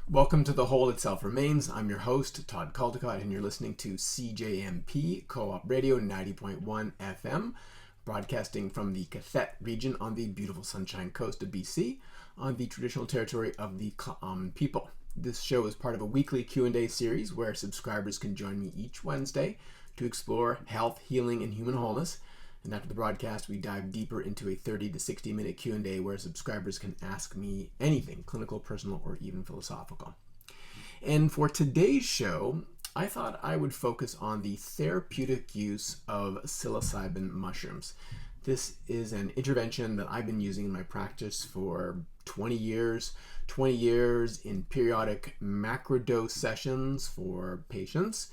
Welcome to The Whole Itself Remains. I'm your host, Todd Caldecott, and you're listening to CJMP, Co-op Radio 90.1 FM, broadcasting from the qathet region on the beautiful Sunshine Coast of BC, on the traditional territory of the Cl.H people. This show is part of a weekly Q&A series where subscribers can join me each Wednesday to explore health, healing, and human wholeness. And after the broadcast, we dive deeper into a 30 to 60 minute Q&A where subscribers can ask me anything, clinical, personal, or even philosophical. And for today's show, I thought I would focus on the therapeutic use of psilocybin mushrooms. This is an intervention that I've been using in my practice for 20 years in periodic macrodose sessions for patients.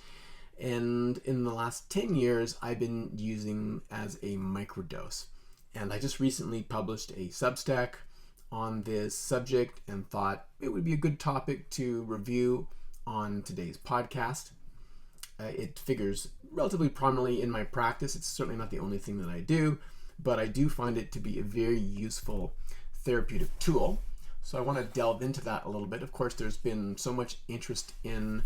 And in the last 10 years, I've been using as a microdose. And I just recently published a Substack on this subject and thought it would be a good topic to review on today's podcast. It figures relatively prominently in my practice. It's certainly not the only thing that I do, but I do find it to be a very useful therapeutic tool. So I want to delve into that a little bit. Of course, there's been so much interest in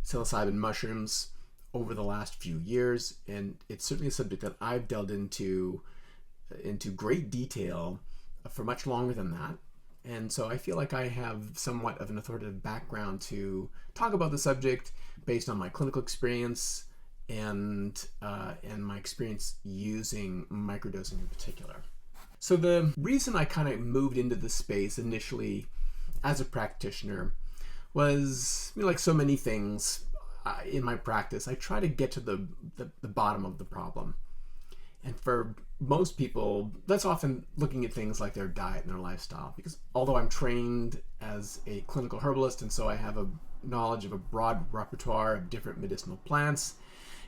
psilocybin mushrooms over the last few years, and it's certainly a subject that I've delved into great detail for much longer than that. And so I feel like I have somewhat of an authoritative background to talk about the subject based on my clinical experience and my experience using microdosing in particular. So the reason I kind of moved into this space initially as a practitioner was, like so many things in my practice, I try to get to the bottom of the problem. And for most people, that's often looking at things like their diet and their lifestyle. Because although I'm trained as a clinical herbalist, and so I have a knowledge of a broad repertoire of different medicinal plants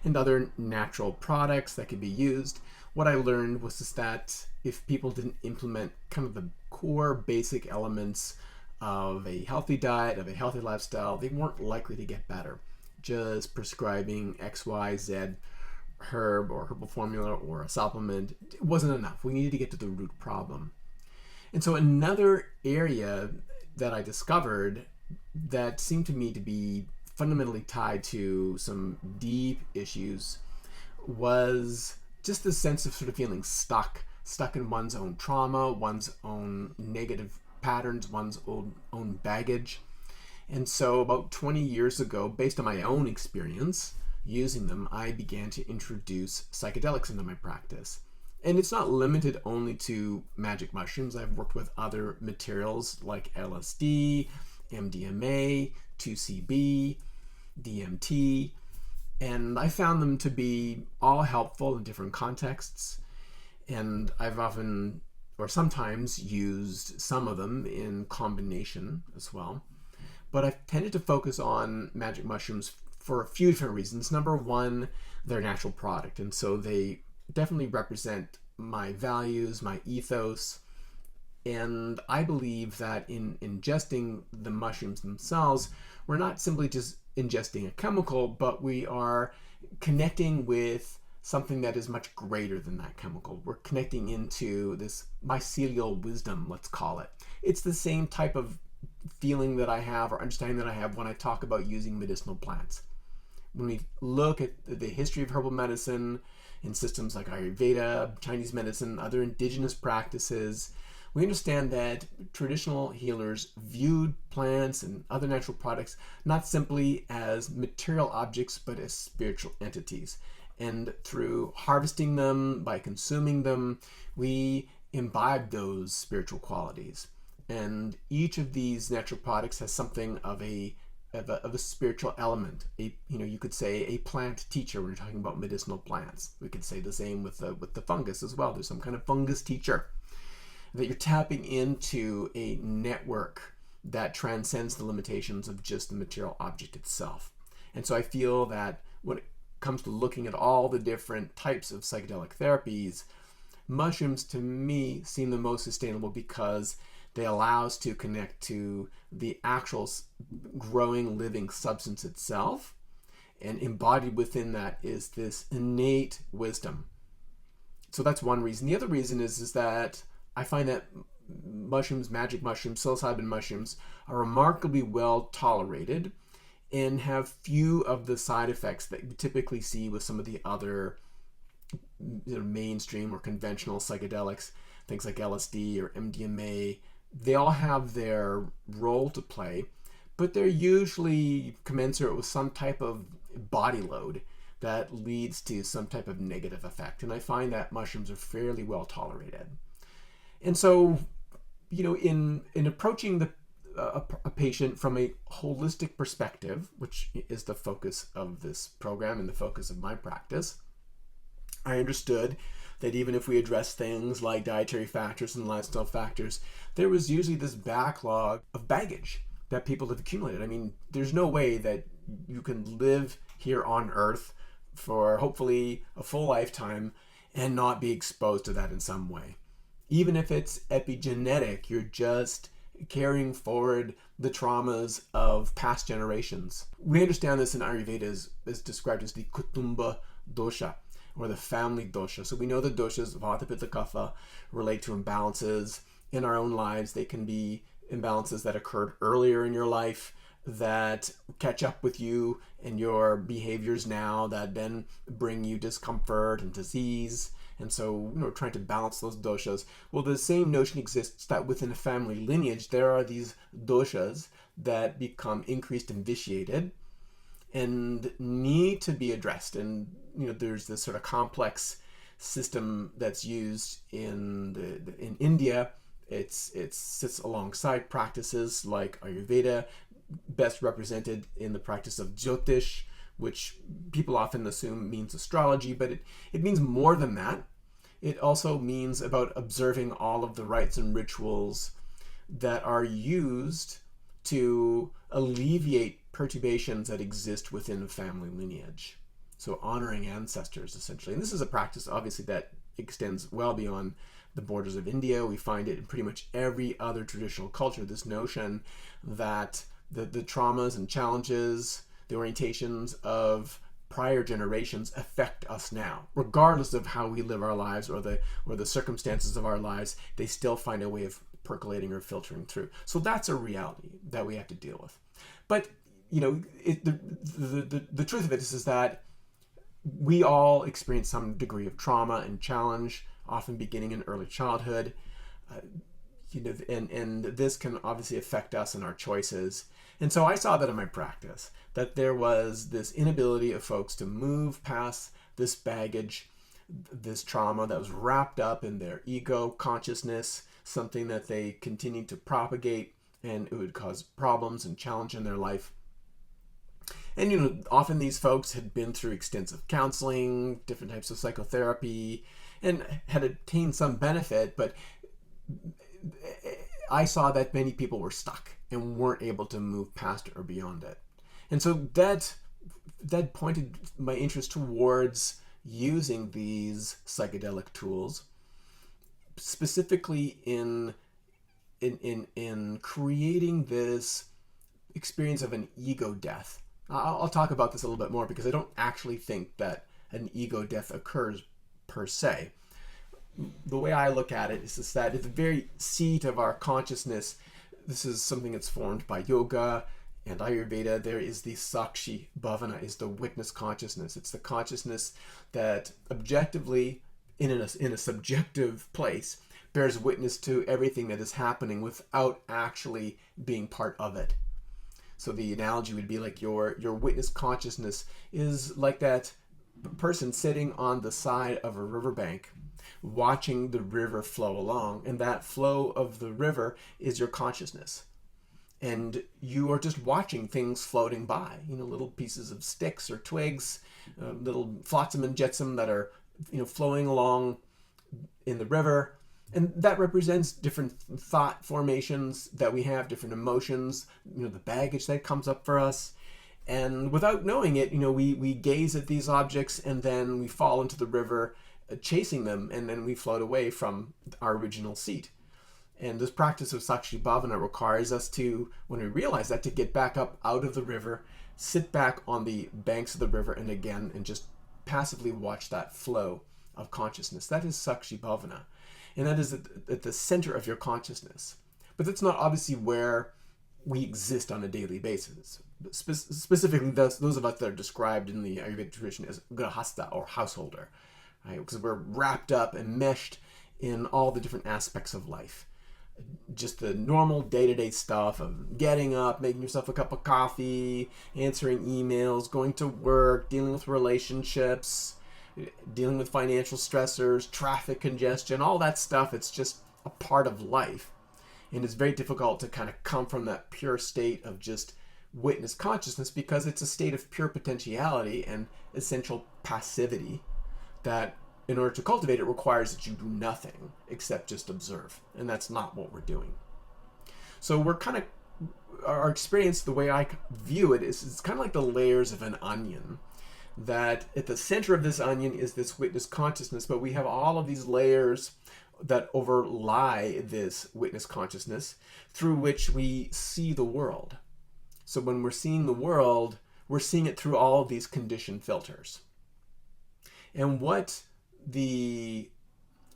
and other natural products that can be used, what I learned was just that if people didn't implement kind of the core basic elements of a healthy diet, of a healthy lifestyle, they weren't likely to get better. Just prescribing XYZ herb or herbal formula or a supplement, it wasn't enough. We needed to get to the root problem. And so another area that I discovered that seemed to me to be fundamentally tied to some deep issues was just the sense of sort of feeling stuck in one's own trauma, one's own negative patterns, one's own baggage. And so about 20 years ago, based on my own experience using them, I began to introduce psychedelics into my practice. And it's not limited only to magic mushrooms. I've worked with other materials like LSD, MDMA, 2CB, DMT, and I found them to be all helpful in different contexts. And I've often, or sometimes, used some of them in combination as well. But I've tended to focus on magic mushrooms for a few different reasons. Number one, they're a natural product, and so they definitely represent my values, my ethos. And I believe that in ingesting the mushrooms themselves, we're not simply just ingesting a chemical, but we are connecting with something that is much greater than that chemical. We're connecting into this mycelial wisdom, let's call it. It's the same type of feeling that I have or understanding that I have when I talk about using medicinal plants. When we look at the history of herbal medicine in systems like Ayurveda, Chinese medicine, other indigenous practices, we understand that traditional healers viewed plants and other natural products not simply as material objects, but as spiritual entities. And through harvesting them, by consuming them, we imbibe those spiritual qualities. And each of these natural products has something of a spiritual element. You could say a plant teacher when you're talking about medicinal plants. We could say the same with the fungus as well. There's some kind of fungus teacher. That you're tapping into a network that transcends the limitations of just the material object itself. And so I feel that when it comes to looking at all the different types of psychedelic therapies, mushrooms to me seem the most sustainable because they allow us to connect to the actual growing living substance itself, and embodied within that is this innate wisdom. So that's one reason. The other reason is that I find that mushrooms, magic mushrooms, psilocybin mushrooms, are remarkably well tolerated and have few of the side effects that you typically see with some of the other mainstream or conventional psychedelics, things like LSD or MDMA. They all have their role to play, but they're usually commensurate with some type of body load that leads to some type of negative effect. And I find that mushrooms are fairly well tolerated. And so, in approaching a patient from a holistic perspective, which is the focus of this program and the focus of my practice, I understood that even if we address things like dietary factors and lifestyle factors, there was usually this backlog of baggage that people have accumulated. I mean, there's no way that you can live here on Earth for hopefully a full lifetime and not be exposed to that in some way. Even if it's epigenetic, you're just carrying forward the traumas of past generations. We understand this in Ayurveda is described as the kutumba dosha, or the family dosha. So we know the doshas of Vata, Pitta, Kapha relate to imbalances in our own lives. They can be imbalances that occurred earlier in your life that catch up with you and your behaviors now that then bring you discomfort and disease. And so, trying to balance those doshas. Well, the same notion exists that within a family lineage, there are these doshas that become increased and vitiated and need to be addressed. And, there's this sort of complex system that's used in India. It sits alongside practices like Ayurveda, best represented in the practice of Jyotish, which people often assume means astrology, but it means more than that. It also means about observing all of the rites and rituals that are used to alleviate perturbations that exist within a family lineage. So honoring ancestors, essentially. And this is a practice, obviously, that extends well beyond the borders of India. We find it in pretty much every other traditional culture, this notion that the traumas and challenges, the orientations of prior generations affect us now. Regardless of how we live our lives or the circumstances of our lives, they still find a way of percolating or filtering through. So that's a reality that we have to deal with. But, the truth of it is that we all experience some degree of trauma and challenge, often beginning in early childhood. And this can obviously affect us and our choices. And so I saw that in my practice, that there was this inability of folks to move past this baggage, this trauma that was wrapped up in their ego consciousness, something that they continued to propagate, and it would cause problems and challenge in their life. And, often these folks had been through extensive counseling, different types of psychotherapy, and had attained some benefit, but I saw that many people were stuck and weren't able to move past it or beyond it. And so that pointed my interest towards using these psychedelic tools, specifically in creating this experience of an ego death. I'll talk about this a little bit more because I don't actually think that an ego death occurs per se. The way I look at it is that at the very seat of our consciousness, this is something that's formed by yoga and Ayurveda. There is the Sakshi Bhavana, is the witness consciousness. It's the consciousness that objectively, in a subjective place, bears witness to everything that is happening without actually being part of it. So the analogy would be like your witness consciousness is like that person sitting on the side of a riverbank, watching the river flow along, and that flow of the river is your consciousness. And you are just watching things floating by, little pieces of sticks or twigs, little flotsam and jetsam that are, flowing along in the river. And that represents different thought formations that we have, different emotions, the baggage that comes up for us. And without knowing it, we gaze at these objects and then we fall into the river chasing them, and then we float away from our original seat. And this practice of Sakshi Bhavana requires us to, when we realize that, to get back up out of the river, sit back on the banks of the river, and just passively watch that flow of consciousness. That is Sakshi Bhavana. and that is at the center of your consciousness. But that's not obviously where we exist on a daily basis. Specifically, those of us that are described in the Ayurvedic tradition as grahasta, or householder, right? Because we're wrapped up and meshed in all the different aspects of life. Just the normal day-to-day stuff of getting up, making yourself a cup of coffee, answering emails, going to work, dealing with relationships, dealing with financial stressors, traffic congestion, all that stuff. It's just a part of life. And it's very difficult to kind of come from that pure state of just witness consciousness, because it's a state of pure potentiality and essential passivity that, in order to cultivate it, requires that you do nothing except just observe. And that's not what we're doing. So we're kind of, our experience, the way I view it, is it's kind of like the layers of an onion. That at the center of this onion is this witness consciousness, but we have all of these layers that overlie this witness consciousness through which we see the world. So when we're seeing the world, we're seeing it through all of these conditioned filters. And what the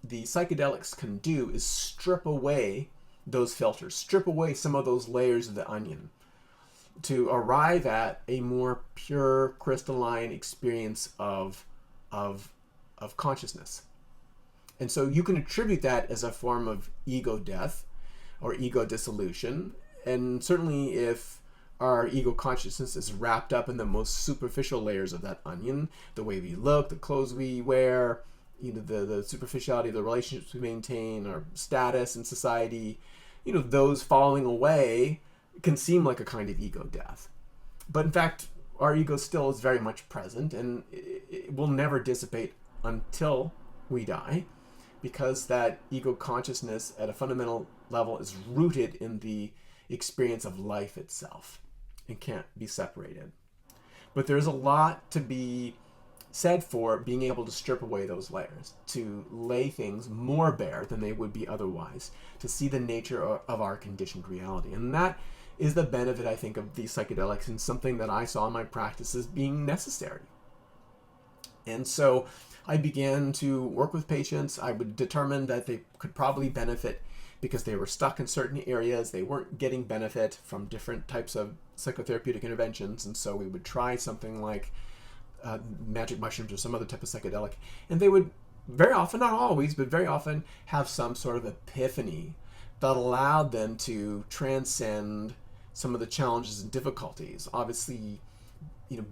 psychedelics can do is strip away those filters, strip away some of those layers of the onion to arrive at a more pure, crystalline experience of consciousness. And so you can attribute that as a form of ego death or ego dissolution. And certainly if our ego consciousness is wrapped up in the most superficial layers of that onion, the way we look, the clothes we wear, the superficiality of the relationships we maintain, our status in society, those falling away can seem like a kind of ego death. But in fact, our ego still is very much present, and it will never dissipate until we die, because that ego consciousness at a fundamental level is rooted in the experience of life itself and can't be separated. But there's a lot to be said for being able to strip away those layers, to lay things more bare than they would be otherwise, to see the nature of our conditioned reality. And that is the benefit, I think, of these psychedelics, and something that I saw in my practice as being necessary. And so I began to work with patients. I would determine that they could probably benefit because they were stuck in certain areas. They weren't getting benefit from different types of psychotherapeutic interventions. And so we would try something like magic mushrooms or some other type of psychedelic. And they would very often, not always, but very often have some sort of epiphany that allowed them to transcend some of the challenges and difficulties. Obviously,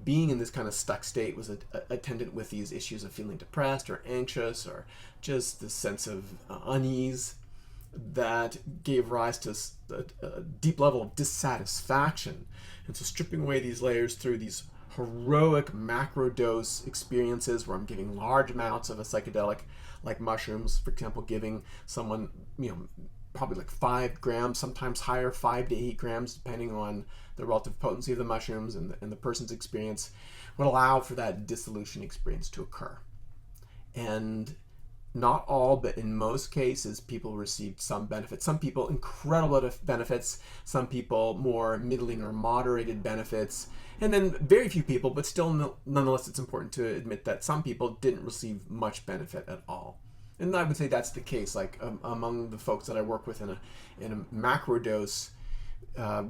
being in this kind of stuck state was attendant with these issues of feeling depressed or anxious, or just the sense of unease that gave rise to a deep level of dissatisfaction. And so stripping away these layers through these heroic macro dose experiences where I'm giving large amounts of a psychedelic like mushrooms, for example, giving someone, probably like 5 grams, sometimes higher, 5 to 8 grams, depending on the relative potency of the mushrooms and the person's experience, would allow for that dissolution experience to occur. And not all, but in most cases, people received some benefit. Some people, incredible benefits. Some people, more middling or moderated benefits. And then very few people, but still nonetheless, it's important to admit that some people didn't receive much benefit at all. And I would say that's the case, like among the folks that I work with in a macro dose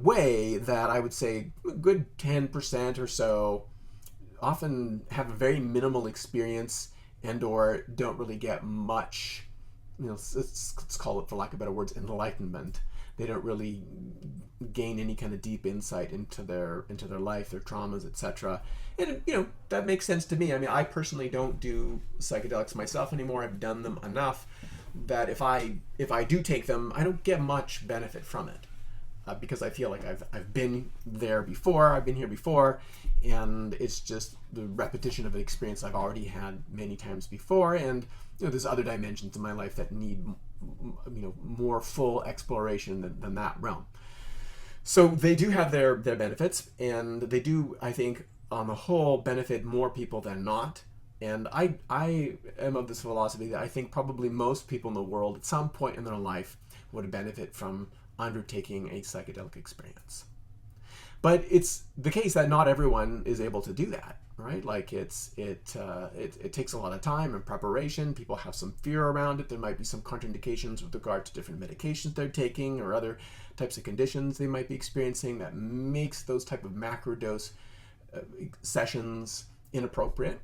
way, that I would say a good 10% or so often have a very minimal experience and or don't really get much, let's call it, for lack of better words, enlightenment. They don't really gain any kind of deep insight into their life, their traumas, etc. And that makes sense to me. I mean, I personally don't do psychedelics myself anymore. I've done them enough that if I do take them, I don't get much benefit from it, because I feel like I've been there before. I've been here before, and it's just the repetition of an experience I've already had many times before. And there's other dimensions in my life that need more full exploration than that realm. So they do have their benefits, and they do, I think, on the whole, benefit more people than not. And I am of this philosophy that I think probably most people in the world at some point in their life would benefit from undertaking a psychedelic experience. But it's the case that not everyone is able to do that. right? Like it takes a lot of time and preparation. People have some fear around it. There might be some contraindications with regard to different medications they're taking or other types of conditions they might be experiencing that makes those type of macrodose sessions inappropriate.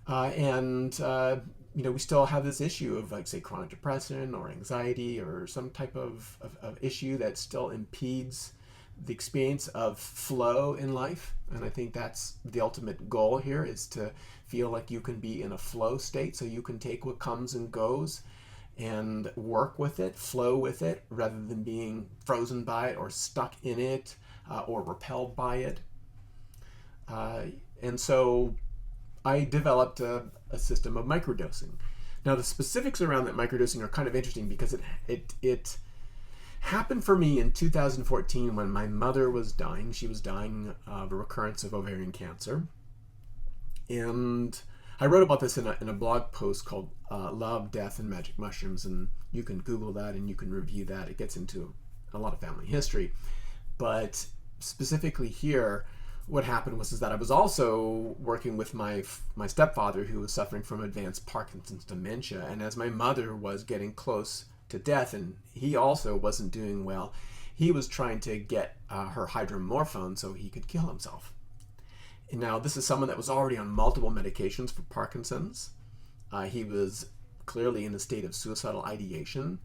We still have this issue of, like, say, chronic depression or anxiety or some type of issue that still impedes the experience of flow in life. And I think that's the ultimate goal here, is to feel like you can be in a flow state, so you can take what comes and goes and work with it, flow with it, rather than being frozen by it or stuck in it or repelled by it. And so I developed a system of microdosing. Now, the specifics around that microdosing are kind of interesting because it happened for me in 2014 when my mother was dying. She was dying of a recurrence of ovarian cancer. And I wrote about this in a blog post called Love, Death, and Magic Mushrooms, and you can Google that and you can review that. It gets into a lot of family history. But specifically here, what happened was that I was also working with my stepfather, who was suffering from advanced Parkinson's dementia. And as my mother was getting close to death, and he also wasn't doing well, he was trying to get her hydromorphone so he could kill himself. And now, this is someone that was already on multiple medications for Parkinson's. He was clearly in a state of suicidal ideation.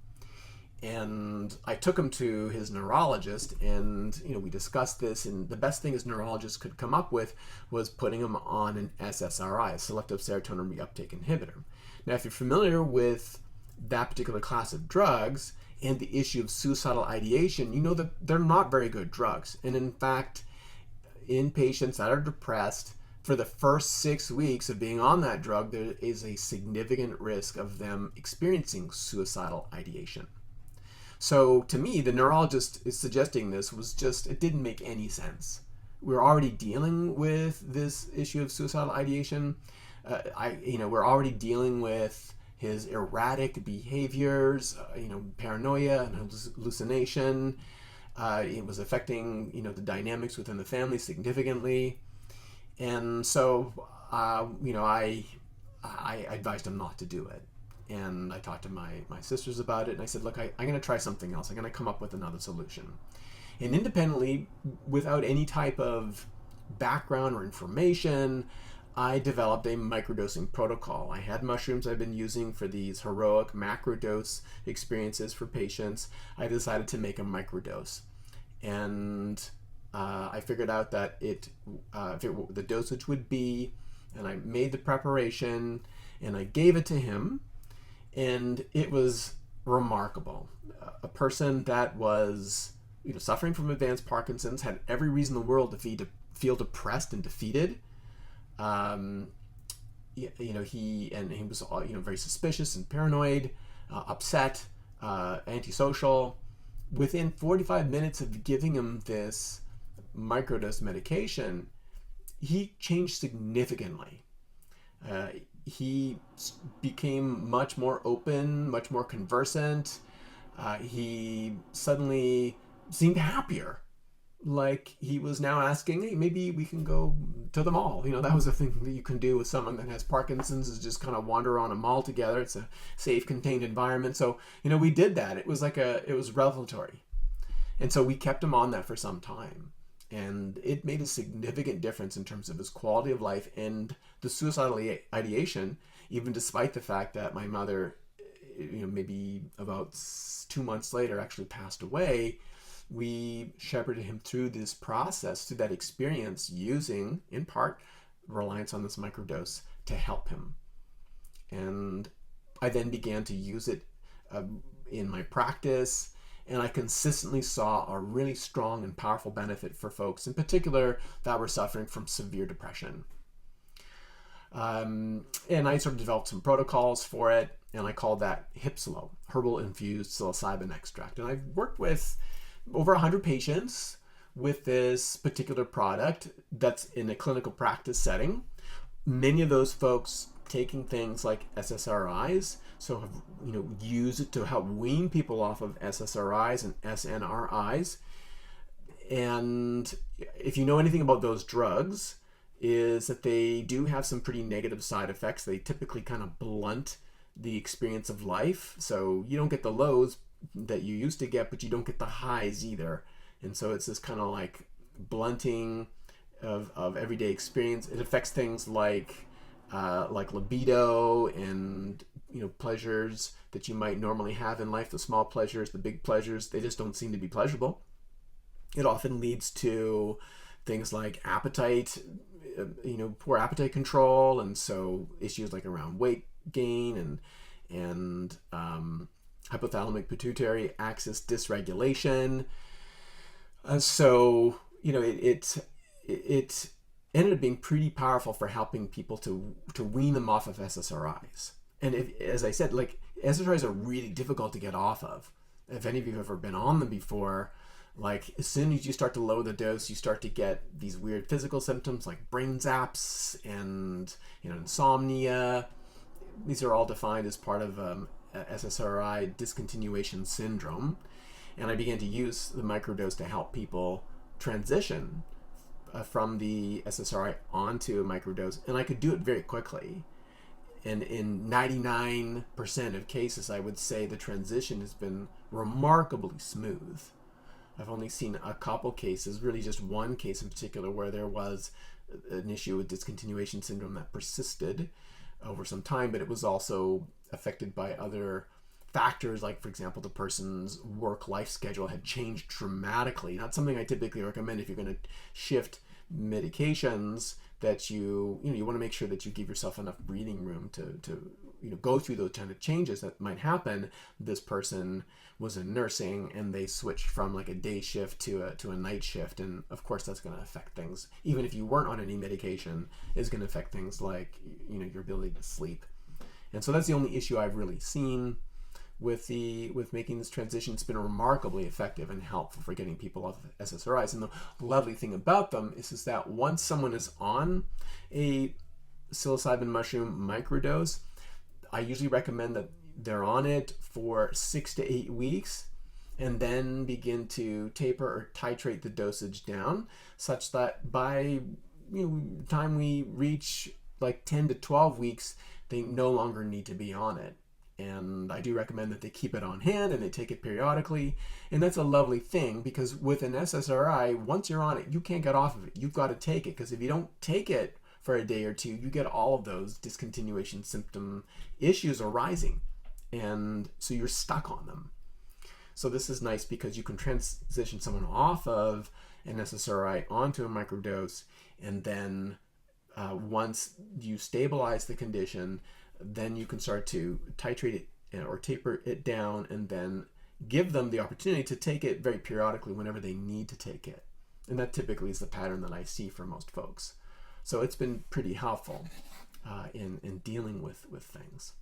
And I took him to his neurologist, and we discussed this, and the best thing his neurologist could come up with was putting him on an SSRI, a selective serotonin reuptake inhibitor. Now, if you're familiar with that particular class of drugs and the issue of suicidal ideation, you know that they're not very good drugs. And in fact, in patients that are depressed, for the first 6 weeks of being on that drug, there is a significant risk of them experiencing suicidal ideation. So to me, the neurologist is suggesting this was just, it didn't make any sense. We're already dealing with this issue of suicidal ideation. We're already dealing with his erratic behaviors, paranoia and hallucination. It was affecting, the dynamics within the family significantly. And so, I advised him not to do it. And I talked to my sisters about it, and I said, look, I'm going to try something else. I'm going to come up with another solution. And independently, without any type of background or information, I developed a microdosing protocol. I had mushrooms I've been using for these heroic macrodose experiences for patients. I decided to make a microdose. And I figured out that the dosage would be, and I made the preparation, and I gave it to him. And it was remarkable. A person that was, suffering from advanced Parkinson's, had every reason in the world to feel depressed and defeated. He was, very suspicious and paranoid, upset, antisocial. Within 45 minutes of giving him this microdose medication, he changed significantly. He became much more open, much more conversant. He suddenly seemed happier. Like he was now asking, hey, maybe we can go to the mall. That was a thing that you can do with someone that has Parkinson's, is just kind of wander around a mall together. It's a safe, contained environment. So, we did that. It was it was revelatory. And so we kept him on that for some time. And it made a significant difference in terms of his quality of life and the suicidal ideation, even despite the fact that my mother, maybe about 2 months later, actually passed away. We shepherded him through this process, through that experience, using, in part, reliance on this microdose to help him. And I then began to use it in my practice. And I consistently saw a really strong and powerful benefit for folks, in particular, that were suffering from severe depression. And I sort of developed some protocols for it, and I called that HIPSLO, Herbal Infused Psilocybin Extract. And I've worked with over 100 patients with this particular product that's in a clinical practice setting. Many of those folks taking things like SSRIs, so have use it to help wean people off of SSRIs and SNRIs. And if you know anything about those drugs, is that they do have some pretty negative side effects. They typically kind of blunt the experience of life. So you don't get the lows that you used to get, but you don't get the highs either. And so it's this kind of like blunting of everyday experience. It affects things like libido and pleasures that you might normally have in life. The small pleasures, the big pleasures, they just don't seem to be pleasurable. It often leads to things like appetite, poor appetite control, and so issues like around weight gain and hypothalamic pituitary axis dysregulation. So it ended up being pretty powerful for helping people to wean them off of SSRIs. And as I said, like, SSRIs are really difficult to get off of. If any of you have ever been on them before, like, as soon as you start to lower the dose, you start to get these weird physical symptoms like brain zaps and insomnia. These are all defined as part of SSRI discontinuation syndrome. And I began to use the microdose to help people transition from the SSRI onto a microdose, and I could do it very quickly. And in 99% of cases, I would say the transition has been remarkably smooth. I've only seen a couple cases, really just one case in particular, where there was an issue with discontinuation syndrome that persisted over some time, but it was also affected by other factors, like, for example, the person's work-life schedule had changed dramatically. Not something I typically recommend if you're going to shift medications, that you want to make sure that you give yourself enough breathing room to go through those kind of changes that might happen. This person was in nursing and they switched from like a day shift to a night shift, and of course that's going to affect things. Even if you weren't on any medication, it's going to affect things like your ability to sleep. And so that's the only issue I've really seen with making this transition. It's been remarkably effective and helpful for getting people off of SSRIs. And the lovely thing about them is that once someone is on a psilocybin mushroom microdose, I usually recommend that they're on it for 6 to 8 weeks and then begin to taper or titrate the dosage down, such that by the time we reach like 10 to 12 weeks, they no longer need to be on it. And I do recommend that they keep it on hand and they take it periodically. And that's a lovely thing, because with an SSRI, once you're on it, you can't get off of it. You've got to take it, because if you don't take it for a day or two, you get all of those discontinuation symptom issues arising. And so you're stuck on them. So this is nice because you can transition someone off of an SSRI onto a microdose, and then once you stabilize the condition, then you can start to titrate it or taper it down, and then give them the opportunity to take it very periodically whenever they need to take it. And that typically is the pattern that I see for most folks. So it's been pretty helpful in dealing with things.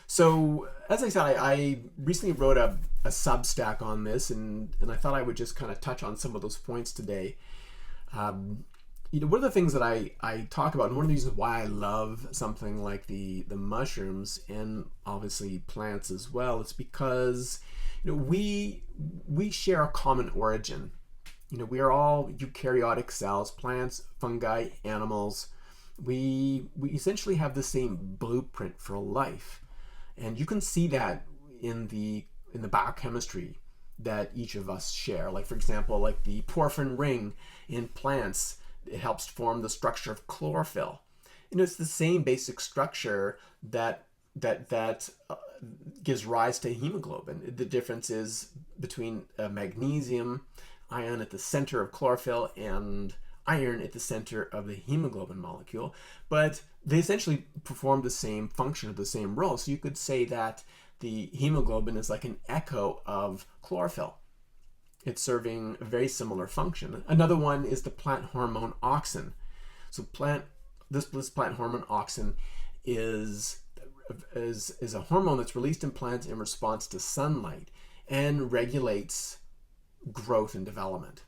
So as I said, I recently wrote a Substack on this, and I thought I would just kind of touch on some of those points today. One of the things that I talk about, and one of the reasons why I love something like the mushrooms, and obviously plants as well, is because we share a common origin. We are all eukaryotic cells, plants, fungi, animals. We essentially have the same blueprint for life, and you can see that in the biochemistry that each of us share. Like, for example, like the porphyrin ring in plants, it helps form the structure of chlorophyll. It's the same basic structure that gives rise to hemoglobin. The difference is between a magnesium ion at the center of chlorophyll and iron at the center of the hemoglobin molecule, but they essentially perform the same function or the same role. So you could say that the hemoglobin is like an echo of chlorophyll. It's serving a very similar function. Another one is the plant hormone auxin. So this plant hormone auxin is a hormone that's released in plants in response to sunlight and regulates growth and development.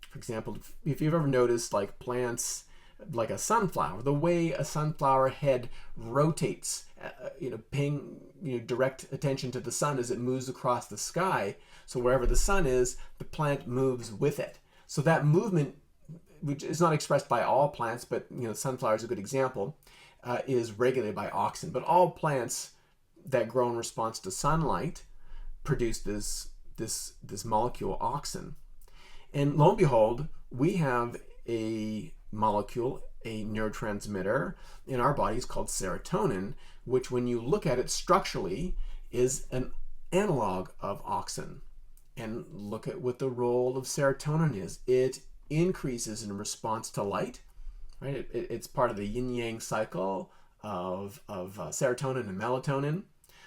For example, if you've ever noticed like plants, like a sunflower, the way a sunflower head rotates, paying direct attention to the sun as it moves across the sky. So wherever the sun is, the plant moves with it. So that movement which is not expressed by all plants, but sunflower is a good example, is regulated by auxin. But all plants that grow in response to sunlight produce this molecule auxin. And lo and behold, we have a molecule, a neurotransmitter in our bodies called serotonin, which when you look at it structurally is an analog of auxin. And look at what the role of serotonin is. It increases in response to light, right? It's part of the yin-yang cycle of serotonin and melatonin.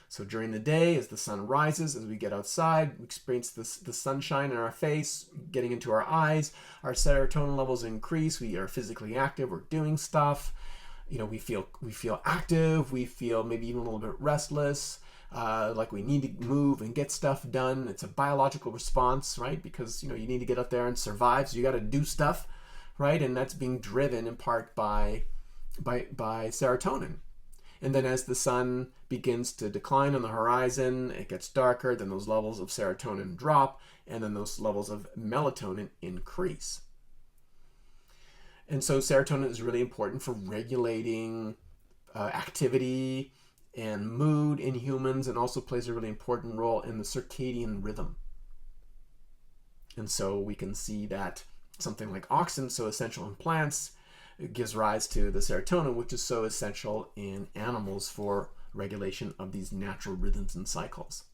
So during the day, as the sun rises, as we get outside, we experience the sunshine in our face, getting into our eyes, our serotonin levels increase, we are physically active, we're doing stuff, we feel active, we feel maybe even a little bit restless, like we need to move and get stuff done. It's a biological response, right? Because you need to get out there and survive, so you got to do stuff, right? And that's being driven in part by serotonin. And then as the sun begins to decline on the horizon, it gets darker, then those levels of serotonin drop, and then those levels of melatonin increase. And so serotonin is really important for regulating activity and mood in humans, and also plays a really important role in the circadian rhythm. And so we can see that something like auxin, so essential in plants, it gives rise to the serotonin, which is so essential in animals for regulation of these natural rhythms and cycles.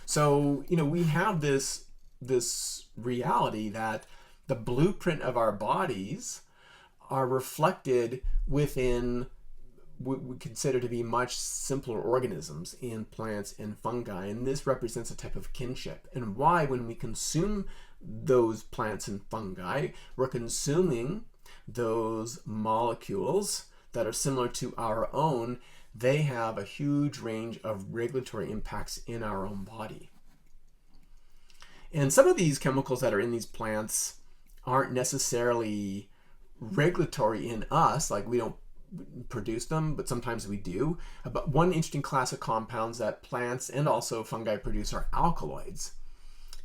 So, we have this reality that the blueprint of our bodies are reflected within what we consider to be much simpler organisms in plants and fungi. And this represents a type of kinship. And why, when we consume those plants and fungi, we're consuming those molecules that are similar to our own. They have a huge range of regulatory impacts in our own body. And some of these chemicals that are in these plants aren't necessarily regulatory in us, like we don't produce them, but sometimes we do. But one interesting class of compounds that plants and also fungi produce are alkaloids.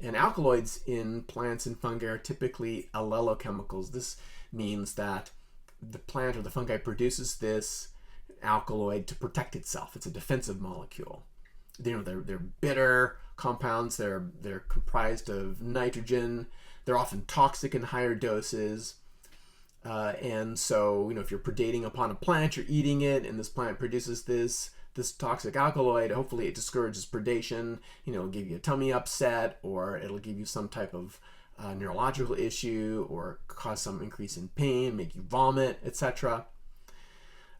And alkaloids in plants and fungi are typically allelochemicals. This means that the plant or the fungi produces this alkaloid to protect itself. It's a defensive molecule. They're bitter compounds. They're comprised of nitrogen. They're often toxic in higher doses. And so, if you're predating upon a plant, you're eating it, and this plant produces this toxic alkaloid. Hopefully it discourages predation. It'll give you a tummy upset, or it'll give you some type of neurological issue, or cause some increase in pain, make you vomit, etc.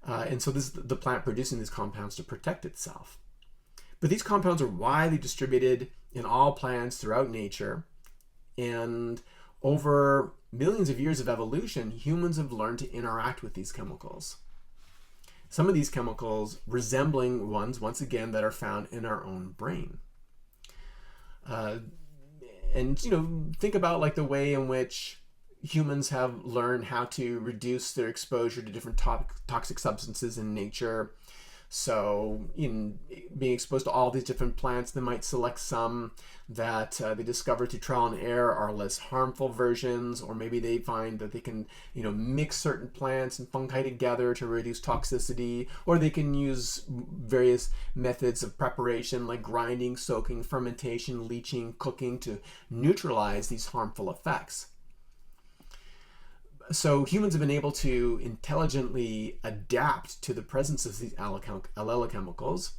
And so this is the plant producing these compounds to protect itself. But these compounds are widely distributed in all plants throughout nature, and over millions of years of evolution, humans have learned to interact with these chemicals. Some of these chemicals resembling ones, once again, that are found in our own brain. And think about like the way in which humans have learned how to reduce their exposure to different toxic substances in nature. So in being exposed to all these different plants, they might select some that they discover through trial and error are less harmful versions, or maybe they find that they can mix certain plants and fungi together to reduce toxicity, or they can use various methods of preparation like grinding, soaking, fermentation, leaching, cooking to neutralize these harmful effects. So humans have been able to intelligently adapt to the presence of these allelochemicals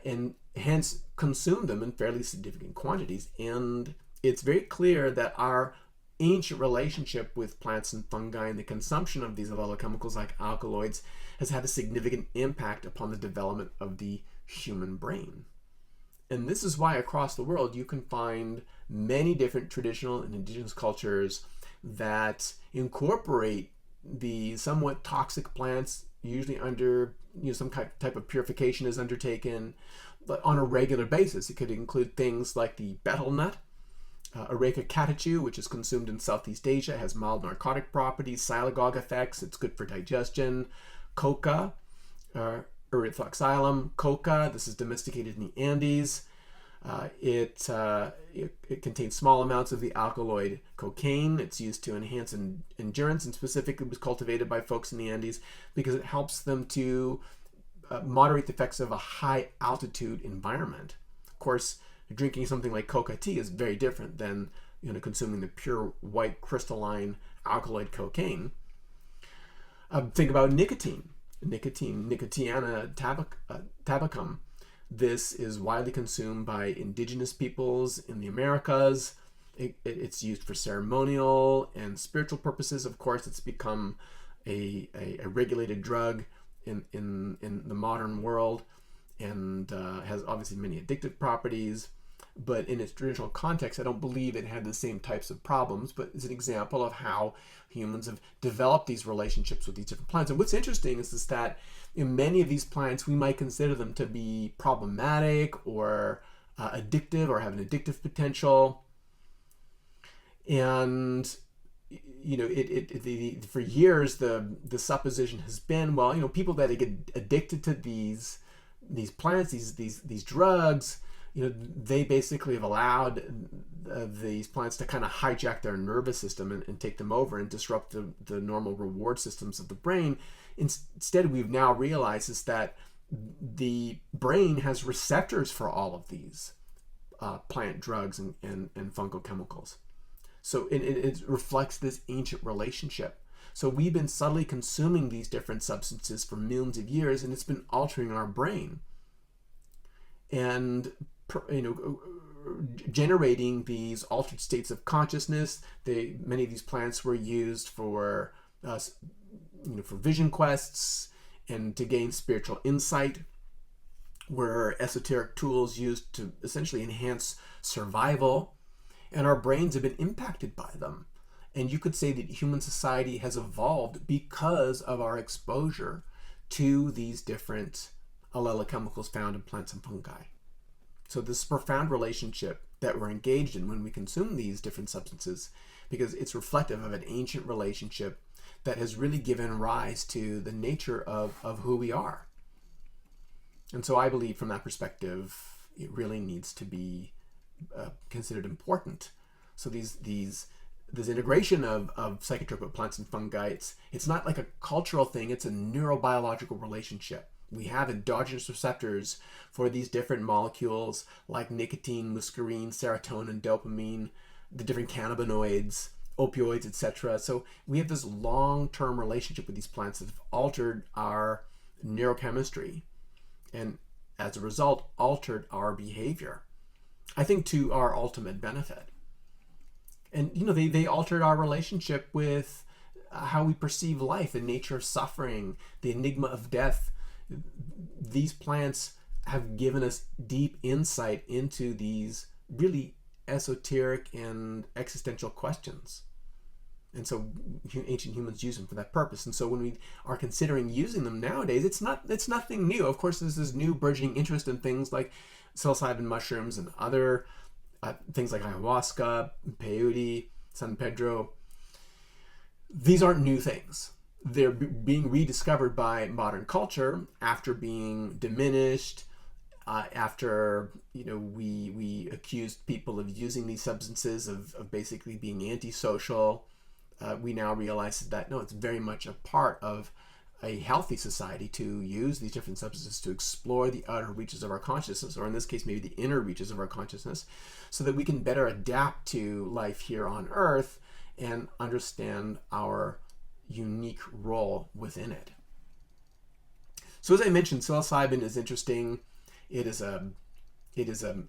and hence consume them in fairly significant quantities. And it's very clear that our ancient relationship with plants and fungi and the consumption of these allelochemicals like alkaloids has had a significant impact upon the development of the human brain. And this is why across the world you can find many different traditional and indigenous cultures that incorporate the somewhat toxic plants, usually under some type of purification is undertaken, but on a regular basis. It could include things like the betel nut, Areca catechu, which is consumed in Southeast Asia, has mild narcotic properties, sialagogue effects, it's good for digestion. Coca, Erythroxylum coca, this is domesticated in the Andes. It contains small amounts of the alkaloid cocaine. It's used to enhance endurance, and specifically was cultivated by folks in the Andes because it helps them to moderate the effects of a high altitude environment. Of course, drinking something like coca tea is very different than consuming the pure white crystalline alkaloid cocaine. Think about nicotine, Nicotiana tabacum. This is widely consumed by indigenous peoples in the Americas. It's used for ceremonial and spiritual purposes. Of course, it's become a regulated drug in the modern world, and has obviously many addictive properties. But in its traditional context, I don't believe it had the same types of problems, but it's an example of how humans have developed these relationships with these different plants. And what's interesting is that in many of these plants, we might consider them to be problematic or addictive or have an addictive potential. And for years, the supposition has been, well, people that get addicted to these plants, these drugs, they basically have allowed these plants to kind of hijack their nervous system and take them over and disrupt the normal reward systems of the brain. Instead, we've now realized is that the brain has receptors for all of these plant drugs and fungal chemicals. So it reflects this ancient relationship. So we've been subtly consuming these different substances for millions of years, and it's been altering our brain and generating these altered states of consciousness. Many of these plants were used for vision quests and to gain spiritual insight, were esoteric tools used to essentially enhance survival, and our brains have been impacted by them. And you could say that human society has evolved because of our exposure to these different allelochemicals found in plants and fungi. So this profound relationship that we're engaged in when we consume these different substances, because it's reflective of an ancient relationship that has really given rise to the nature of who we are. And so I believe from that perspective, it really needs to be considered important. So this integration of psychotropic plants and fungi, it's not like a cultural thing, it's a neurobiological relationship. We have endogenous receptors for these different molecules like nicotine, muscarine, serotonin, dopamine, the different cannabinoids, opioids, etc. So we have this long-term relationship with these plants that have altered our neurochemistry and as a result altered our behavior, I think to our ultimate benefit. And they altered our relationship with how we perceive life, the nature of suffering, the enigma of death. These plants have given us deep insight into these really esoteric and existential questions. And so ancient humans use them for that purpose. And so when we are considering using them nowadays, it's nothing new. Of course, there's this new burgeoning interest in things like psilocybin mushrooms and other things like ayahuasca, peyote, San Pedro. These aren't new things. They're being rediscovered by modern culture after being diminished, after we accused people of using these substances of basically being antisocial. We now realize that no, it's very much a part of a healthy society to use these different substances to explore the outer reaches of our consciousness, or in this case maybe the inner reaches of our consciousness, so that we can better adapt to life here on Earth and understand our unique role within it. So as I mentioned, psilocybin is interesting. It is an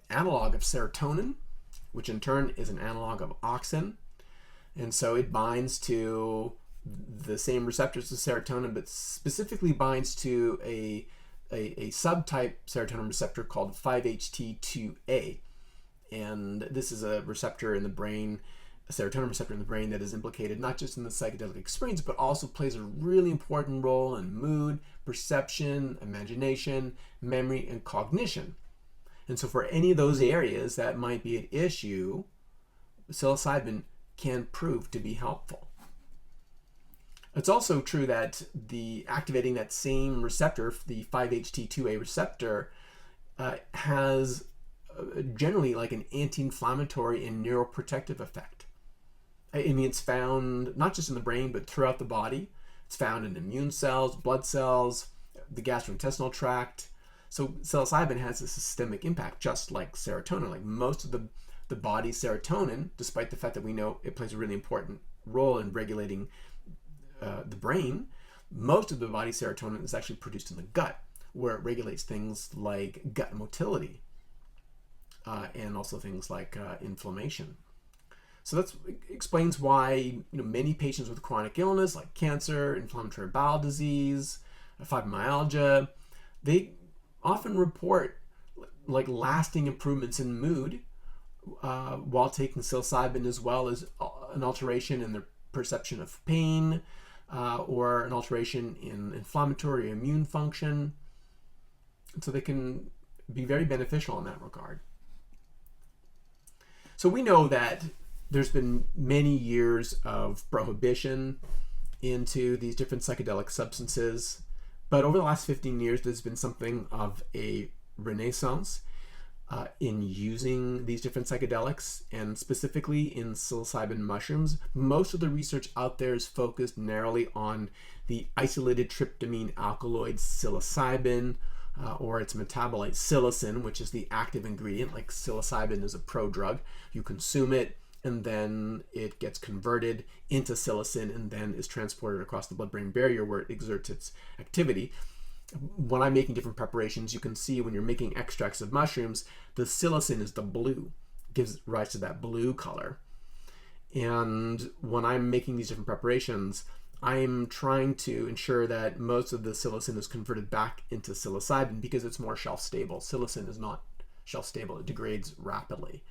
analog of serotonin, which in turn is an analog of auxin. And so it binds to the same receptors as serotonin, but specifically binds to a subtype serotonin receptor called 5-HT2A. And this is a receptor in the brain, a serotonin receptor in the brain that is implicated not just in the psychedelic experience, but also plays a really important role in mood, perception, imagination, memory, and cognition. And so for any of those areas that might be an issue, psilocybin can prove to be helpful. It's also true that activating that same receptor, the 5-HT2A receptor, has generally like an anti-inflammatory and neuroprotective effect. I mean, it's found not just in the brain, but throughout the body. It's found in immune cells, blood cells, the gastrointestinal tract. So psilocybin has a systemic impact, just like serotonin. Like most of the body's serotonin, despite the fact that we know it plays a really important role in regulating the brain, most of the body's serotonin is actually produced in the gut, where it regulates things like gut motility and also things like inflammation. So that explains why many patients with chronic illness like cancer, inflammatory bowel disease, fibromyalgia, they often report like lasting improvements in mood while taking psilocybin, as well as an alteration in their perception of pain or an alteration in inflammatory or immune function. And so they can be very beneficial in that regard. So we know that there's been many years of prohibition into these different psychedelic substances, but over the last 15 years, there's been something of a renaissance in using these different psychedelics, and specifically in psilocybin mushrooms. Most of the research out there is focused narrowly on the isolated tryptamine alkaloid psilocybin, or its metabolite psilocin, which is the active ingredient. Like psilocybin is a prodrug. You consume it, and then it gets converted into psilocin and then is transported across the blood-brain barrier where it exerts its activity. When I'm making different preparations, you can see when you're making extracts of mushrooms, the psilocin is the blue, gives rise to that blue color. And when I'm making these different preparations, I'm trying to ensure that most of the psilocin is converted back into psilocybin because it's more shelf stable. Psilocin is not shelf stable, it degrades rapidly.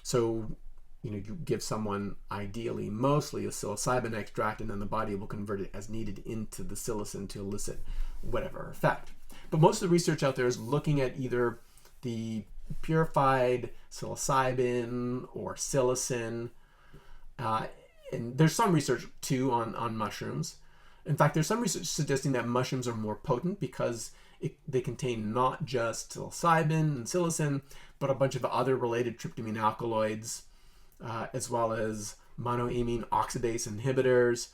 So you give someone ideally mostly a psilocybin extract, and then the body will convert it as needed into the psilocin to elicit whatever effect. But most of the research out there is looking at either the purified psilocybin or psilocin. And there's some research too on mushrooms. In fact, there's some research suggesting that mushrooms are more potent because they contain not just psilocybin and psilocin, but a bunch of other related tryptamine alkaloids, as well as monoamine oxidase inhibitors.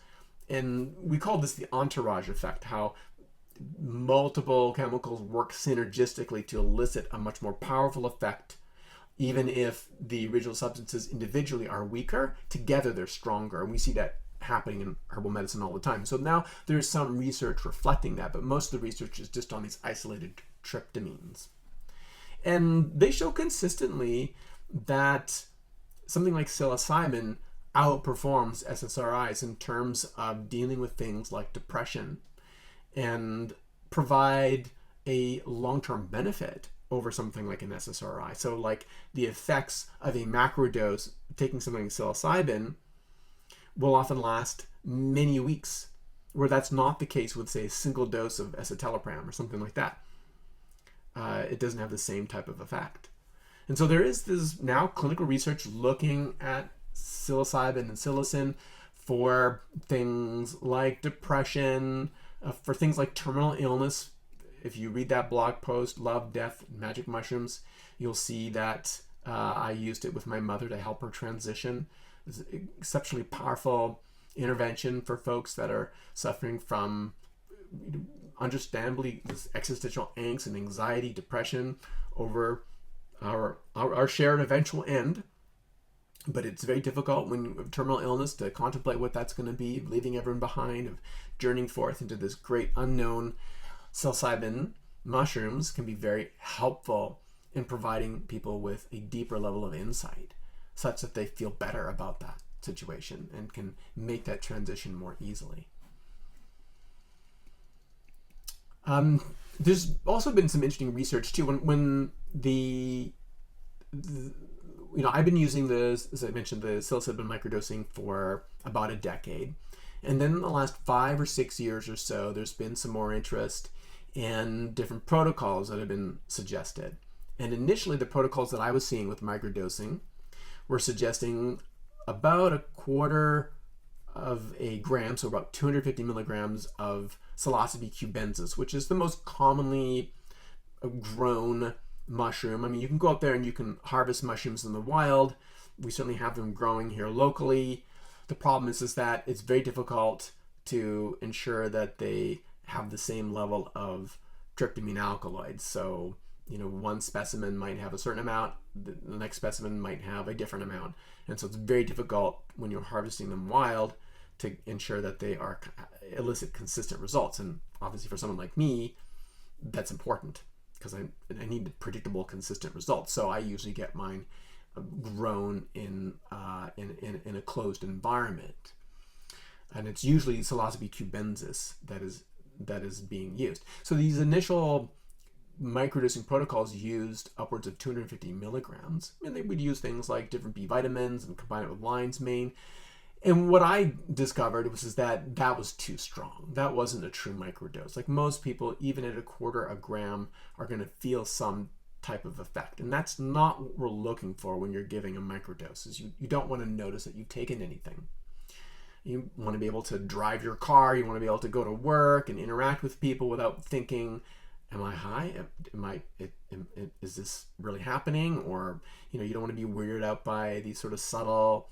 And we call this the entourage effect, how multiple chemicals work synergistically to elicit a much more powerful effect. Even if the original substances individually are weaker, together they're stronger. And we see that happening in herbal medicine all the time. So now there's some research reflecting that, but most of the research is just on these isolated tryptamines. And they show consistently that something like psilocybin outperforms SSRIs in terms of dealing with things like depression and provide a long-term benefit over something like an SSRI. So like the effects of a macro dose, taking something like psilocybin, will often last many weeks, where that's not the case with, say, a single dose of escitalopram or something like that. It doesn't have the same type of effect. And so there is this now clinical research looking at psilocybin and psilocin for things like depression, for things like terminal illness. If you read that blog post, Love, Death, Magic Mushrooms, you'll see that I used it with my mother to help her transition. It's an exceptionally powerful intervention for folks that are suffering from, understandably, this existential angst and anxiety, depression over our shared eventual end. But it's very difficult when you have terminal illness to contemplate what that's going to be, leaving everyone behind, of journeying forth into this great unknown. Psilocybin mushrooms can be very helpful in providing people with a deeper level of insight, such that they feel better about that situation and can make that transition more easily. There's also been some interesting research too. When I've been using this, as I mentioned, the psilocybin microdosing for about a decade. And then in the last 5 or 6 years or so, there's been some more interest in different protocols that have been suggested. And initially, the protocols that I was seeing with microdosing were suggesting about a quarter of a gram, so about 250 milligrams of psilocybe cubensis, which is the most commonly grown mushroom. I mean, you can go out there and you can harvest mushrooms in the wild. We certainly have them growing here locally. The problem is that it's very difficult to ensure that they have the same level of tryptamine alkaloids. So, one specimen might have a certain amount, the next specimen might have a different amount. And so it's very difficult when you're harvesting them wild to ensure that they elicit consistent results. And obviously for someone like me, that's important because I need predictable, consistent results. So I usually get mine grown in a closed environment. And it's usually Psilocybin cubensis that is being used. So these initial microdosing protocols used upwards of 250 milligrams, and they would use things like different B vitamins and combine it with lion's mane. And what I discovered was that was too strong. That wasn't a true microdose. Like most people, even at a quarter a gram, are going to feel some type of effect. And that's not what we're looking for when you're giving a microdose. Is you don't want to notice that you've taken anything. You want to be able to drive your car. You want to be able to go to work and interact with people without thinking, am I high? Is this really happening? Or, you don't want to be weirded out by these sort of subtle,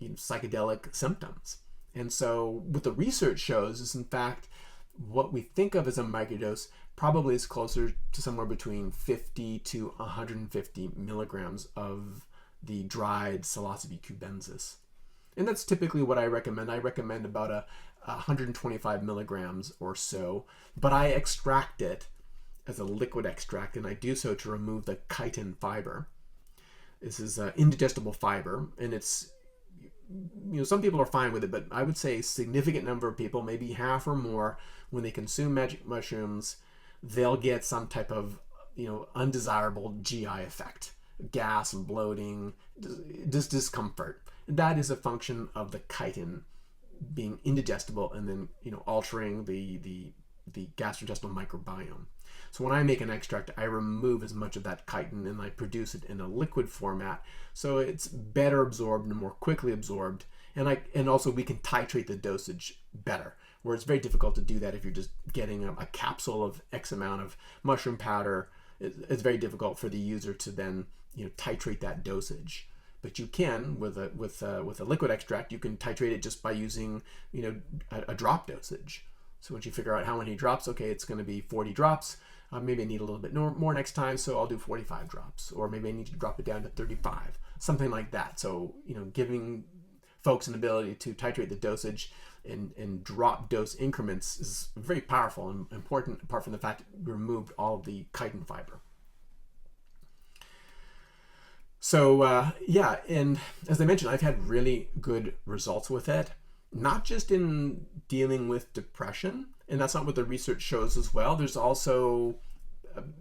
psychedelic symptoms. And so what the research shows is, in fact, what we think of as a microdose probably is closer to somewhere between 50 to 150 milligrams of the dried Psilocybin cubensis. And that's typically what I recommend. I recommend about 125 milligrams or so, but I extract it as a liquid extract, and I do so to remove the chitin fiber. This is indigestible fiber, and it's, some people are fine with it, but I would say a significant number of people, maybe half or more, when they consume magic mushrooms, they'll get some type of, undesirable GI effect, gas and bloating, just discomfort. That is a function of the chitin being indigestible and then, altering the gastrointestinal microbiome. So when I make an extract, I remove as much of that chitin and I produce it in a liquid format, so it's better absorbed and more quickly absorbed. And also we can titrate the dosage better, where it's very difficult to do that if you're just getting a capsule of X amount of mushroom powder. It's very difficult for the user to then titrate that dosage. But you can with a liquid extract, you can titrate it just by using a drop dosage. So once you figure out how many drops, okay, it's going to be 40 drops. Maybe I need a little bit more next time, so I'll do 45 drops. Or maybe I need to drop it down to 35, something like that. So, giving folks an ability to titrate the dosage in drop dose increments is very powerful and important, apart from the fact that we removed all of the chitin fiber. So, and as I mentioned, I've had really good results with it, not just in dealing with depression, and that's not what the research shows as well. There's also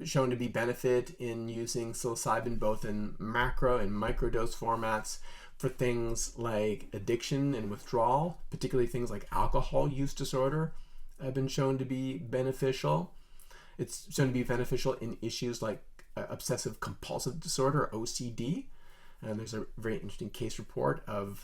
shown to be benefit in using psilocybin both in macro and microdose formats for things like addiction and withdrawal, particularly things like alcohol use disorder have been shown to be beneficial. It's shown to be beneficial in issues like obsessive compulsive disorder, OCD. And there's a very interesting case report of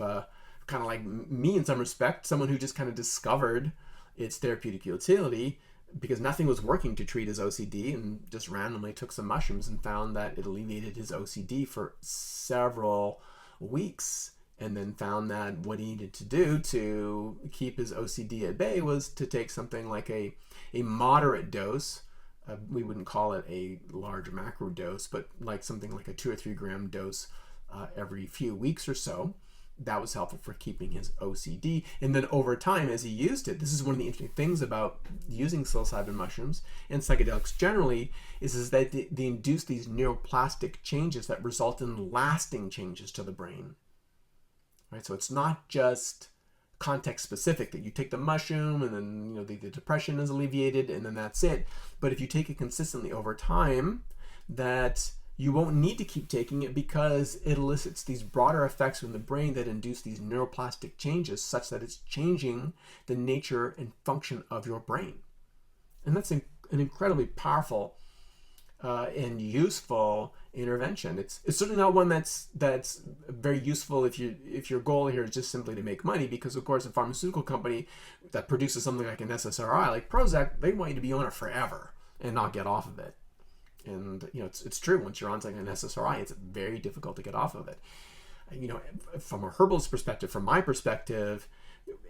kind of like me in some respect, someone who just kind of discovered its therapeutic utility because nothing was working to treat his OCD, and just randomly took some mushrooms and found that it alleviated his OCD for several weeks, and then found that what he needed to do to keep his OCD at bay was to take something like a moderate dose. We wouldn't call it a large macro dose, but like something like a 2 or 3 gram dose every few weeks or so. That was helpful for keeping his OCD. And then over time, as he used it, this is one of the interesting things about using psilocybin mushrooms and psychedelics generally, is that they induce these neuroplastic changes that result in lasting changes to the brain. Right? So it's not just context specific, that you take the mushroom and then the depression is alleviated and then that's it. But if you take it consistently over time, that you won't need to keep taking it because it elicits these broader effects in the brain that induce these neuroplastic changes such that it's changing the nature and function of your brain. And that's an incredibly powerful and useful intervention. It's certainly not one that's very useful if your goal here is just simply to make money, because of course a pharmaceutical company that produces something like an SSRI like Prozac, they want you to be on it forever and not get off of it. And, it's true. Once you're on something, an SSRI, it's very difficult to get off of it. From a herbalist perspective, from my perspective,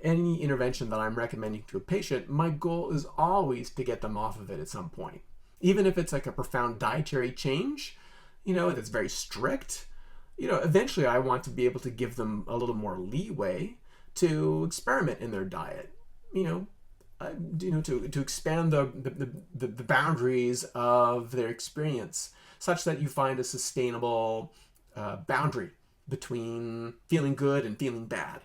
any intervention that I'm recommending to a patient, my goal is always to get them off of it at some point. Even if it's like a profound dietary change, that's very strict, eventually I want to be able to give them a little more leeway to experiment in their diet, to expand the boundaries of their experience, such that you find a sustainable boundary between feeling good and feeling bad.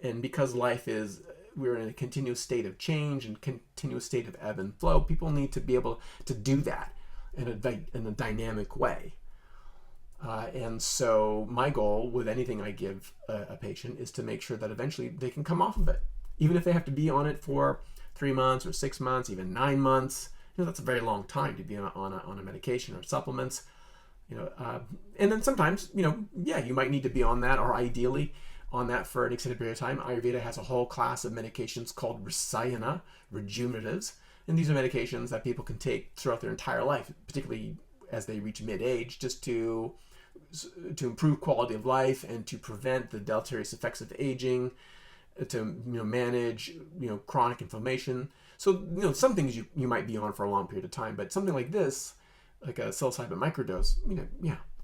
And because we're in a continuous state of change and continuous state of ebb and flow, people need to be able to do that in a dynamic way. And so my goal with anything I give a patient is to make sure that eventually they can come off of it. Even if they have to be on it for 3 months or 6 months, even 9 months, that's a very long time to be on a medication or supplements. And then sometimes, you might need to be on that, or ideally on that for an extended period of time. Ayurveda has a whole class of medications called Rasayana, rejuvenatives. And these are medications that people can take throughout their entire life, particularly as they reach mid-age, just to improve quality of life and to prevent the deleterious effects of aging, to manage chronic inflammation. So some things you might be on for a long period of time, but something like this, like a psilocybin microdose,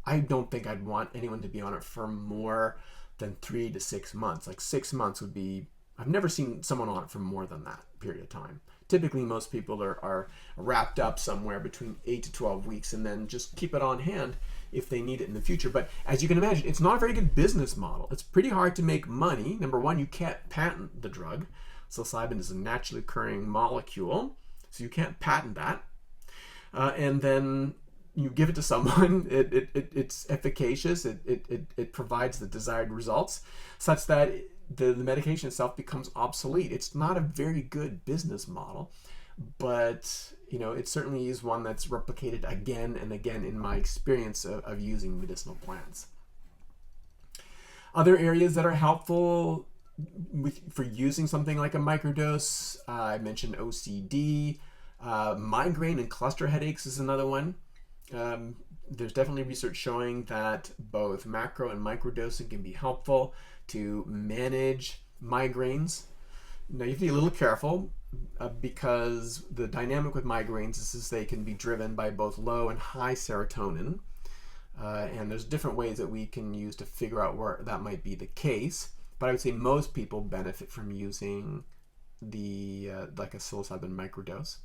I don't think I'd want anyone to be on it for more than 3 to 6 months. Like 6 months would be, I've never seen someone on it for more than that period of time. Typically, most people are wrapped up somewhere between 8 to 12 weeks and then just keep it on hand if they need it in the future. But as you can imagine, it's not a very good business model. It's pretty hard to make money. Number one, you can't patent the drug. Psilocybin is a naturally occurring molecule, so you can't patent that. And then you give it to someone, it's efficacious, it provides the desired results, such that the medication itself becomes obsolete. It's not a very good business model, but it certainly is one that's replicated again and again in my experience of using medicinal plants. Other areas that are helpful for using something like a microdose, I mentioned OCD, migraine and cluster headaches is another one. There's definitely research showing that both macro and microdosing can be helpful to manage migraines. Now you have to be a little careful because the dynamic with migraines is they can be driven by both low and high serotonin. And there's different ways that we can use to figure out where that might be the case. But I would say most people benefit from using like a psilocybin microdose.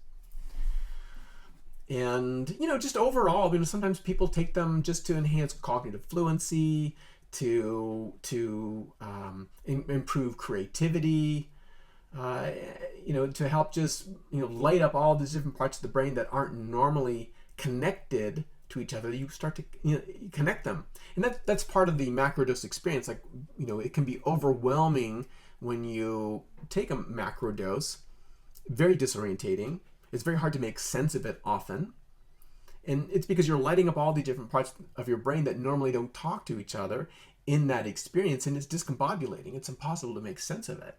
And, just overall, sometimes people take them just to enhance cognitive fluency, to improve creativity, to help just, light up all these different parts of the brain that aren't normally connected to each other. You start to connect them. And that's part of the macrodose experience. Like, it can be overwhelming when you take a macrodose, very disorientating. It's very hard to make sense of it often. And it's because you're lighting up all the different parts of your brain that normally don't talk to each other in that experience, and it's discombobulating. It's impossible to make sense of it.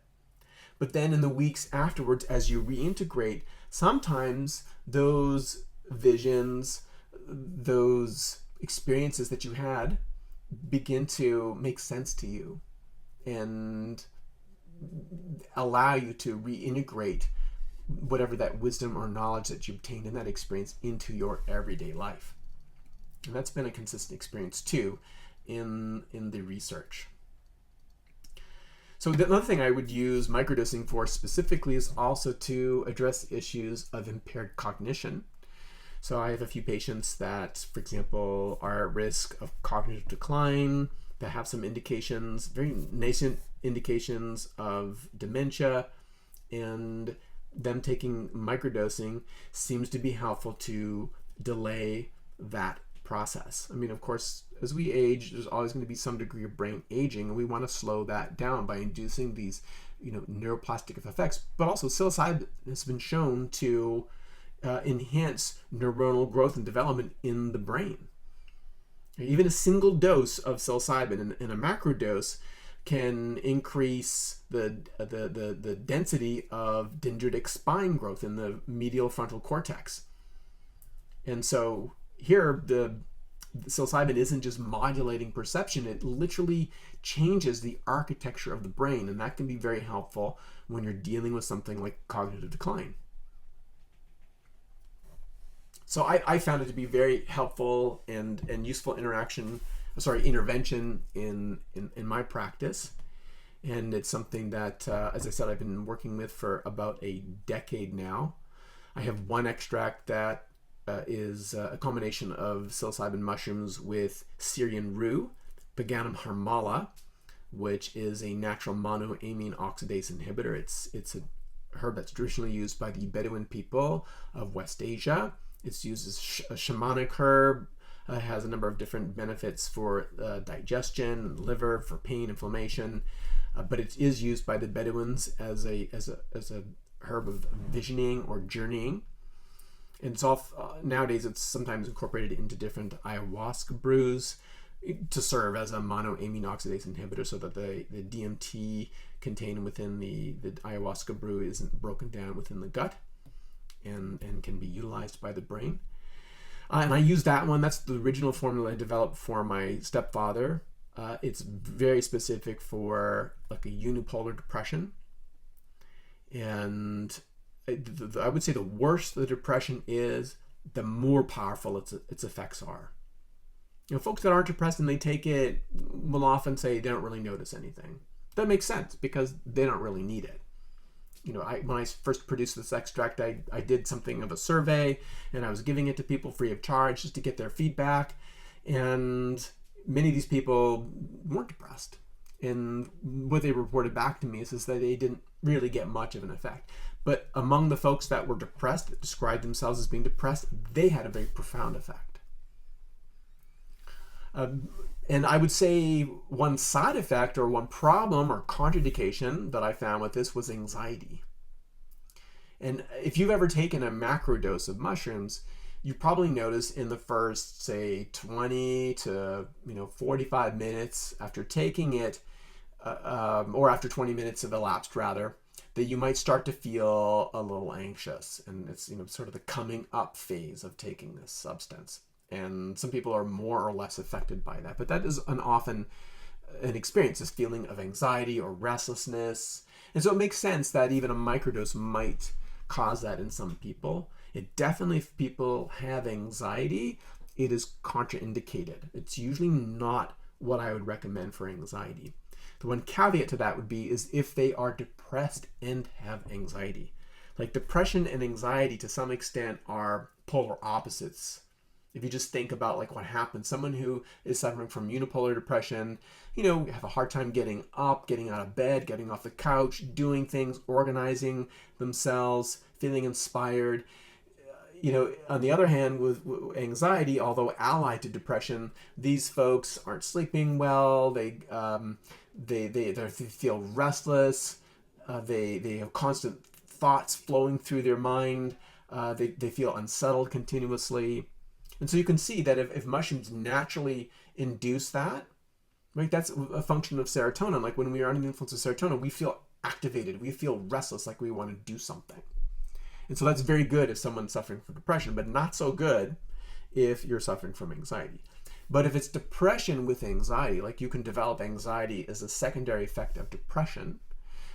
But then in the weeks afterwards, as you reintegrate, sometimes those visions, those experiences that you had begin to make sense to you and allow you to reintegrate whatever that wisdom or knowledge that you obtained in that experience into your everyday life. And that's been a consistent experience too in the research. So another thing I would use microdosing for specifically is also to address issues of impaired cognition. So I have a few patients that, for example, are at risk of cognitive decline, that have some indications, very nascent indications of dementia, and them taking microdosing seems to be helpful to delay that process. Of course, as we age, there's always going to be some degree of brain aging, and we want to slow that down by inducing these, neuroplastic effects. But also, psilocybin has been shown to enhance neuronal growth and development in the brain. Even a single dose of psilocybin in a macrodose can increase the density of dendritic spine growth in the medial frontal cortex. And so, here, the psilocybin isn't just modulating perception, it literally changes the architecture of the brain, and that can be very helpful when you're dealing with something like cognitive decline. So I found it to be very helpful and useful intervention in my practice. And it's something that, as I said, I've been working with for about a decade now. I have one extract that is a combination of psilocybin mushrooms with Syrian rue, Paganum harmala, which is a natural monoamine oxidase inhibitor. It's a herb that's traditionally used by the Bedouin people of West Asia. It's used as a shamanic herb. It has a number of different benefits for digestion, liver, for pain, inflammation. But it is used by the Bedouins as a herb of visioning or journeying. And it's nowadays it's sometimes incorporated into different ayahuasca brews to serve as a monoamine oxidase inhibitor, so that the DMT contained within the ayahuasca brew isn't broken down within the gut and can be utilized by the brain. And I use that one. That's the original formula I developed for my stepfather. It's very specific for like a unipolar depression. And I would say the worse the depression is, the more powerful its effects are. You know, folks that aren't depressed and they take it will often say they don't really notice anything. That makes sense because they don't really need it. You know, when I first produced this extract, I did something of a survey, and I was giving it to people free of charge just to get their feedback. And many of these people weren't depressed. And what they reported back to me is that they didn't really get much of an effect. But among the folks that were depressed, that described themselves as being depressed, they had a very profound effect. And I would say one side effect or one problem or contraindication that I found with this was anxiety. And if you've ever taken a macro dose of mushrooms, you probably notice in the first, say, 20 to 45 minutes after taking it, or after 20 minutes have elapsed rather, that you might start to feel a little anxious. And it's sort of the coming up phase of taking this substance. And some people are more or less affected by that. But that is often an experience, this feeling of anxiety or restlessness. And so it makes sense that even a microdose might cause that in some people. It definitely, if people have anxiety, it is contraindicated. It's usually not what I would recommend for anxiety. The one caveat to that would be is if they are depressed and have anxiety. Like depression and anxiety to some extent are polar opposites. If you just think about like what happens, someone who is suffering from unipolar depression, have a hard time getting up, getting out of bed, getting off the couch, doing things, organizing themselves, feeling inspired. On the other hand, with anxiety, although allied to depression, these folks aren't sleeping well. They feel restless. They have constant thoughts flowing through their mind. They feel unsettled continuously. And so you can see that if mushrooms naturally induce that, right, that's a function of serotonin. Like when we are under the influence of serotonin, we feel activated. We feel restless, like we want to do something. And so that's very good if someone's suffering from depression, but not so good if you're suffering from anxiety. But if it's depression with anxiety, like you can develop anxiety as a secondary effect of depression,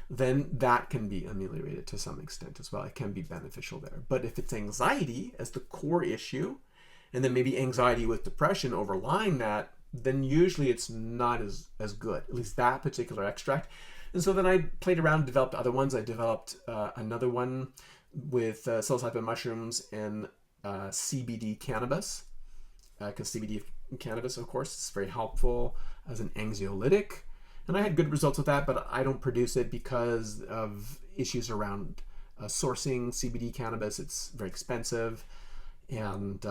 then that can be ameliorated to some extent as well. It can be beneficial there. But if it's anxiety as the core issue, and then maybe anxiety with depression overlying that, then usually it's not as good, at least that particular extract. And so then I played around and developed other ones. I developed another one with psilocybin mushrooms and CBD cannabis, because CBD cannabis, of course, is very helpful as an anxiolytic. And I had good results with that, but I don't produce it because of issues around sourcing CBD cannabis. It's very expensive. And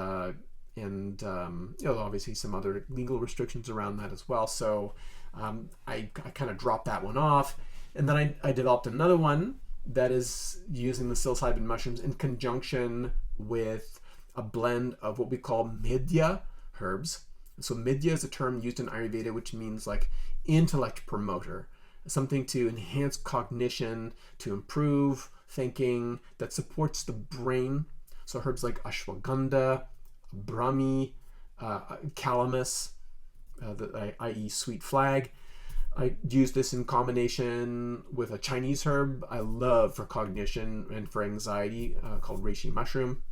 obviously some other legal restrictions around that as well. So I kind of dropped that one off. And then I developed another one that is using the psilocybin mushrooms in conjunction with a blend of what we call midya herbs. So midya is a term used in Ayurveda, which means like intellect promoter, something to enhance cognition, to improve thinking, that supports the brain. So herbs like ashwagandha, Brahmi, calamus, i.e. sweet flag. I use this in combination with a Chinese herb I love for cognition and for anxiety, called reishi mushroom.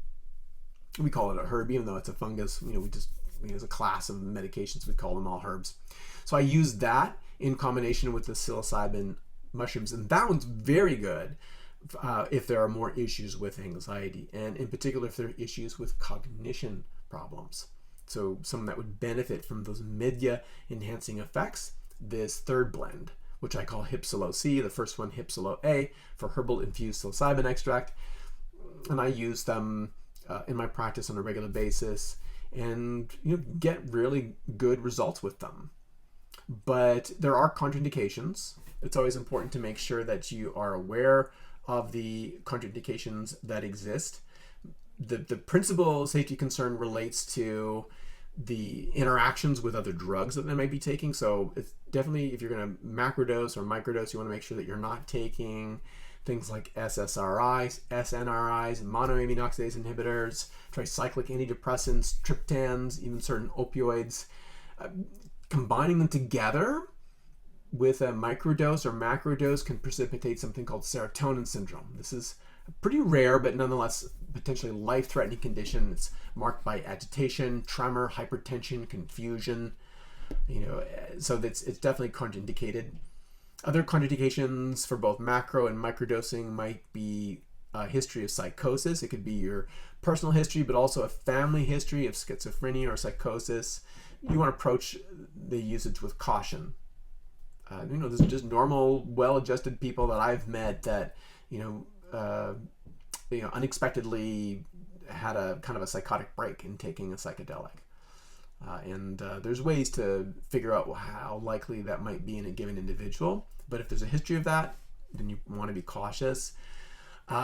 We call it a herb, even though it's a fungus. As a class of medications, we call them all herbs. So I use that in combination with the psilocybin mushrooms, and that one's very good if there are more issues with anxiety, and in particular if there are issues with cognition problems. So someone that would benefit from those media enhancing effects, this third blend, which I call Hipsilo-C, the first one Hipsilo-A, for herbal infused psilocybin extract, and I use them in my practice on a regular basis, and get really good results with them. But there are contraindications. It's always important to make sure that you are aware of the contraindications that exist. The principal safety concern relates to the interactions with other drugs that they might be taking. So it's definitely, if you're going to macrodose or microdose, you want to make sure that you're not taking things like SSRIs, SNRIs, monoamine oxidase inhibitors, tricyclic antidepressants, triptans, even certain opioids. Combining them together with a microdose or macrodose can precipitate something called serotonin syndrome. This is a pretty rare, but nonetheless potentially life-threatening condition. It's marked by agitation, tremor, hypertension, confusion. So it's definitely contraindicated. Other contraindications for both macro and microdosing might be a history of psychosis. It could be your personal history, but also a family history of schizophrenia or psychosis. You want to approach the usage with caution. There's just normal, well-adjusted people that I've met that, unexpectedly had a kind of a psychotic break in taking a psychedelic. And there's ways to figure out how likely that might be in a given individual. But if there's a history of that, then you want to be cautious.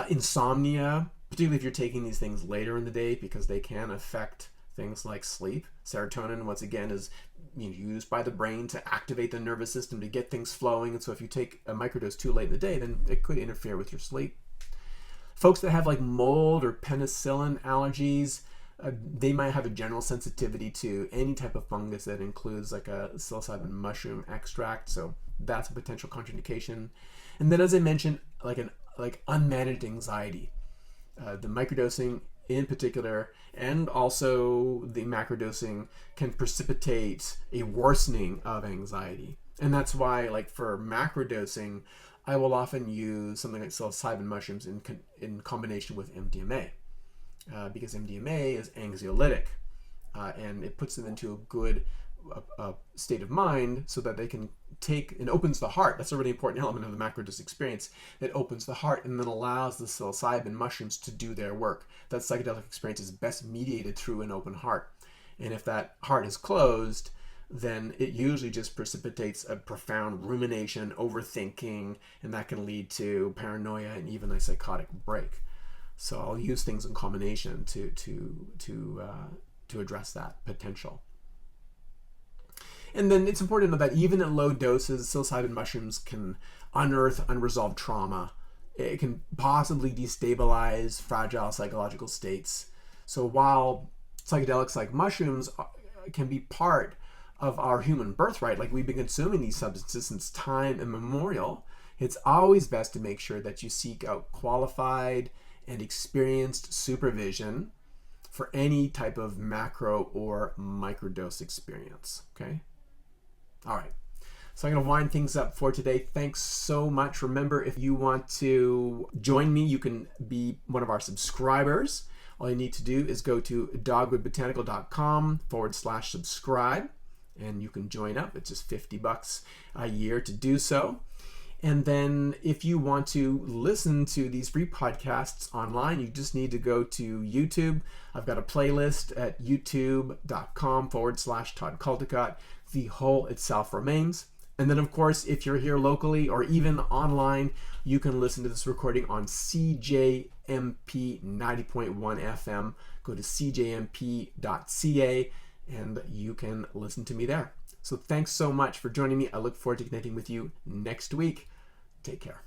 Insomnia, particularly if you're taking these things later in the day, because they can affect things like sleep. Serotonin, once again, is used by the brain to activate the nervous system to get things flowing. And so if you take a microdose too late in the day, then it could interfere with your sleep. Folks that have like mold or penicillin allergies, they might have a general sensitivity to any type of fungus that includes like a psilocybin mushroom extract. So that's a potential contraindication. And then, as I mentioned, like unmanaged anxiety. The microdosing in particular, and also the macrodosing, can precipitate a worsening of anxiety. And that's why, like for macrodosing, I will often use something like psilocybin mushrooms in combination with MDMA, because MDMA is anxiolytic, and it puts them into a good state of mind so that they can take and opens the heart. That's a really important element of the macrodose experience. It opens the heart and then allows the psilocybin mushrooms to do their work. That psychedelic experience is best mediated through an open heart. And if that heart is closed, then it usually just precipitates a profound rumination, overthinking, and that can lead to paranoia and even a psychotic break. So I'll use things in combination to address that potential. And then it's important to know that even at low doses, psilocybin mushrooms can unearth unresolved trauma. It can possibly destabilize fragile psychological states. So while psychedelics like mushrooms can be part of our human birthright, like we've been consuming these substances since time immemorial, it's always best to make sure that you seek out qualified and experienced supervision for any type of macro or microdose experience, okay? All right, so I'm going to wind things up for today. Thanks so much. Remember, if you want to join me, you can be one of our subscribers. All you need to do is go to dogwoodbotanical.com/subscribe, and you can join up. It's just $50 a year to do so. And then if you want to listen to these free podcasts online, you just need to go to YouTube. I've got a playlist at youtube.com/Todd Caldecott. The whole itself remains. And then, of course, if you're here locally or even online, you can listen to this recording on CJMP 90.1 FM. Go to cjmp.ca and you can listen to me there. So thanks so much for joining me. I look forward to connecting with you next week. Take care.